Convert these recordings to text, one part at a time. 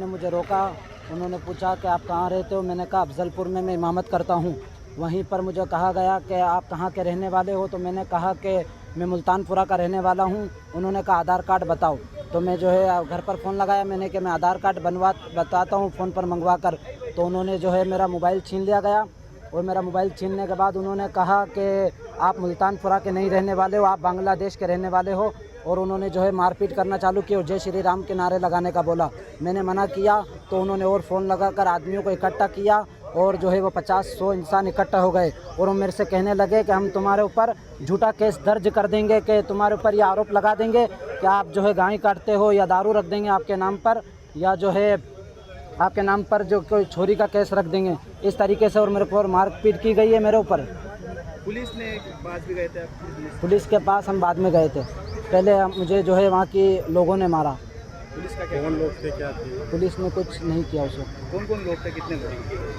मुझे रोका, उन्होंने पूछा कि आप कहाँ रहते हो। मैंने कहा अफजलपुर में मैं इमामत करता हूँ। वहीं पर मुझे कहा गया कि आप कहाँ के रहने वाले हो, तो मैंने कहा कि मैं मुल्तानपुरा का रहने वाला हूँ। उन्होंने कहा आधार कार्ड बताओ, तो मैं जो है घर पर फ़ोन लगाया मैंने कि मैं आधार कार्ड बताता हूँ फ़ोन पर मंगवा कर। तो उन्होंने जो है मेरा मोबाइल छीन लिया गया, और मेरा मोबाइल छीनने के बाद उन्होंने कहा कि आप मुल्तानपुरा के नहीं रहने वाले हो, आप बांग्लादेश के रहने वाले हो। और उन्होंने जो है मारपीट करना चालू की और जय श्री राम के नारे लगाने का बोला। मैंने मना किया तो उन्होंने और फ़ोन लगाकर आदमियों को इकट्ठा किया, और जो है वो 50-100 इंसान इकट्ठा हो गए, और वो मेरे से कहने लगे कि हम तुम्हारे ऊपर झूठा केस दर्ज कर देंगे, कि तुम्हारे ऊपर ये आरोप लगा देंगे कि आप जो है गाय काटते हो, या दारू रख देंगे आपके नाम पर, या जो है आपके नाम पर जो कोई चोरी का केस रख देंगे, इस तरीके से। और मेरे को मारपीट की गई है मेरे ऊपर। पुलिस ने पास भी गए थे? पुलिस के पास हम बाद में गए थे, पहले मुझे जो है वहाँ के लोगों ने मारा। पुलिस का क्या? कौन लोग थे, क्या थे? पुलिस ने कुछ नहीं किया उसे। कौन कौन लोग थे, कितने लोग?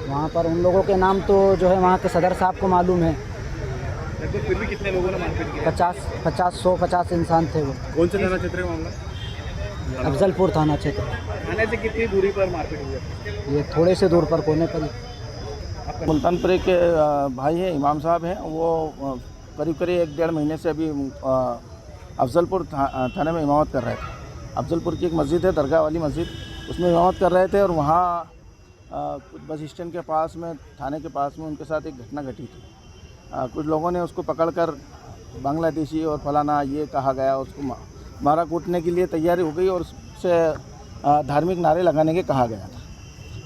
वहाँ पर उन लोगों के नाम तो जो है वहाँ के सदर साहब को मालूम है। लगभग फिर भी कितने लोगों ने मारपीट किया? 150 इंसान थे वो। कौन से थाना क्षेत्र का मामला? अफजलपुर थाना क्षेत्र। थाने से कितनी दूरी पर मारपीट हुई? ये थोड़े से दूर पर कोने पर। मुल्तानपुरे के भाई हैं, इमाम साहब हैं, वो करीब 1-1.5 महीने से अभी अफजलपुर थाने में इमामत कर रहे थे। अफजलपुर की एक मस्जिद है, दरगाह वाली मस्जिद, उसमें इमामत कर रहे थे। और वहाँ कुछ बस स्टैंड के पास में, थाने के पास में उनके साथ एक घटना घटी थी। कुछ लोगों ने उसको पकड़कर बांग्लादेशी और फलाना ये कहा गया, उसको मारा कूटने के लिए तैयारी हो गई, और उससे धार्मिक नारे लगाने के कहा गया था।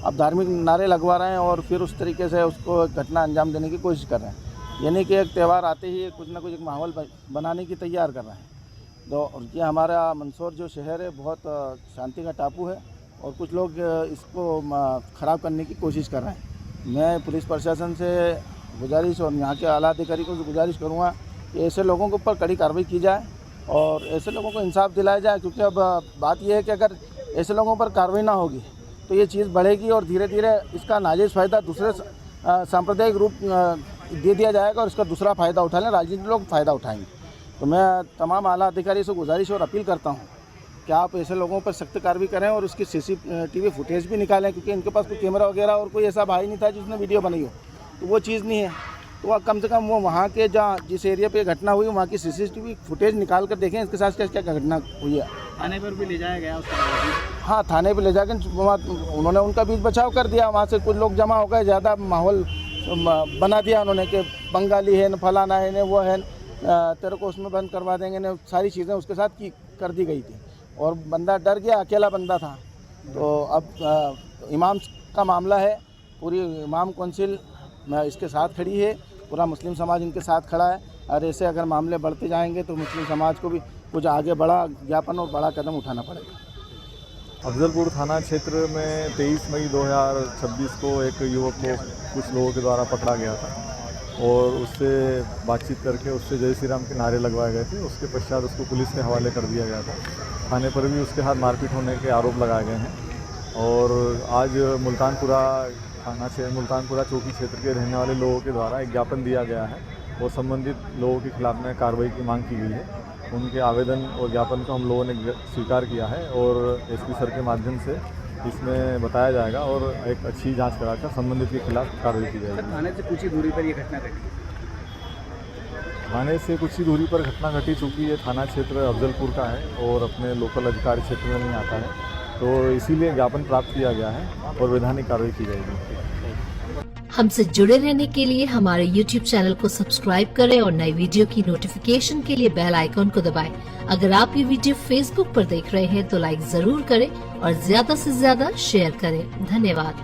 अब धार्मिक नारे लगवा रहे हैं और फिर उस तरीके से उसको घटना अंजाम देने की कोशिश कर रहे हैं, यानी कि एक त्यौहार आते ही कुछ ना कुछ एक माहौल बनाने की तैयार कर रहे हैं। तो ये हमारा मंदसौर जो शहर है बहुत शांति का टापू है, और कुछ लोग इसको ख़राब करने की कोशिश कर रहे हैं। मैं पुलिस प्रशासन से गुजारिश और यहाँ के आला अधिकारी को भी गुजारिश करूँगा कि ऐसे लोगों के ऊपर कड़ी कार्रवाई की जाए और ऐसे लोगों को इंसाफ दिलाया जाए। क्योंकि अब बात यह है कि अगर ऐसे लोगों पर कार्रवाई ना होगी तो ये चीज़ बढ़ेगी, और धीरे धीरे इसका नाजायज़ फ़ायदा दूसरे सांप्रदायिक रूप दे दिया जाएगा, और इसका दूसरा फ़ायदा उठा लें, राजनीतिक लोग फ़ायदा उठाएंगे। तो मैं तमाम आला अधिकारी से गुजारिश और अपील करता हूँ कि आप ऐसे लोगों पर सख्त कार्रवाई करें और उसकी CCTV फुटेज भी निकालें, क्योंकि इनके पास कोई कैमरा वगैरह और कोई ऐसा भाई नहीं था जिसने वीडियो बनाई हो, तो वो चीज़ नहीं है। तो कम से कम वो वहाँ के जहाँ जिस एरिया पे घटना हुई वहाँ की CCTV फुटेज निकाल कर देखें इसके साथ क्या क्या घटना हुई है। थाने पर भी ले जाया गया उसका? हाँ, थाने पे ले जाकर उन्होंने उनका बीच बचाव कर दिया। वहाँ से कुछ लोग जमा हो गए, ज़्यादा माहौल बना दिया उन्होंने कि बंगाली है न फलाना है न वो है, तेरे को उसमें बंद करवा देंगे न, सारी चीज़ें उसके साथ की कर दी गई थी। और बंदा डर गया, अकेला बंदा था। तो अब इमाम का मामला है, पूरी इमाम कौंसिल इसके साथ खड़ी है, पूरा मुस्लिम समाज इनके साथ खड़ा है। और ऐसे अगर मामले बढ़ते जाएंगे तो मुस्लिम समाज को भी कुछ आगे बड़ा ज्ञापन और बड़ा कदम उठाना पड़ेगा। अफजलपुर थाना क्षेत्र में 23 मई 2026 को एक युवक को कुछ लोगों के द्वारा पकड़ा गया था, और उससे बातचीत करके उससे जय श्री राम के नारे लगवाए गए थे। उसके पश्चात उसको पुलिस के हवाले कर दिया गया था। थाने पर भी उसके हाथ मारपीट होने के आरोप लगाए गए हैं। और आज मुल्तानपुरा चौकी क्षेत्र के रहने वाले लोगों के द्वारा एक ज्ञापन दिया गया है, और संबंधित लोगों के खिलाफ में कार्रवाई की मांग की गई है। उनके आवेदन और ज्ञापन को हम लोगों ने स्वीकार किया है, और SP सर के माध्यम से इसमें बताया जाएगा और एक अच्छी जांच कराकर संबंधित के खिलाफ कार्रवाई की जाएगी। थाने से कुछ ही दूरी पर ये घटना घटी? थाने से कुछ ही दूरी पर घटना घटी, चूँकि ये थाना क्षेत्र अफजलपुर का है और अपने लोकल अधिकारी क्षेत्र में नहीं आता है, तो इसीलिए ज्ञापन प्राप्त किया गया है और वैधानिक कार्रवाई की जाएगी। हमसे जुड़े रहने के लिए हमारे YouTube चैनल को सब्सक्राइब करें और नई वीडियो की नोटिफिकेशन के लिए बेल आइकॉन को दबाएं। अगर आप ये वीडियो Facebook पर देख रहे हैं तो लाइक जरूर करें और ज्यादा से ज्यादा शेयर करें। धन्यवाद।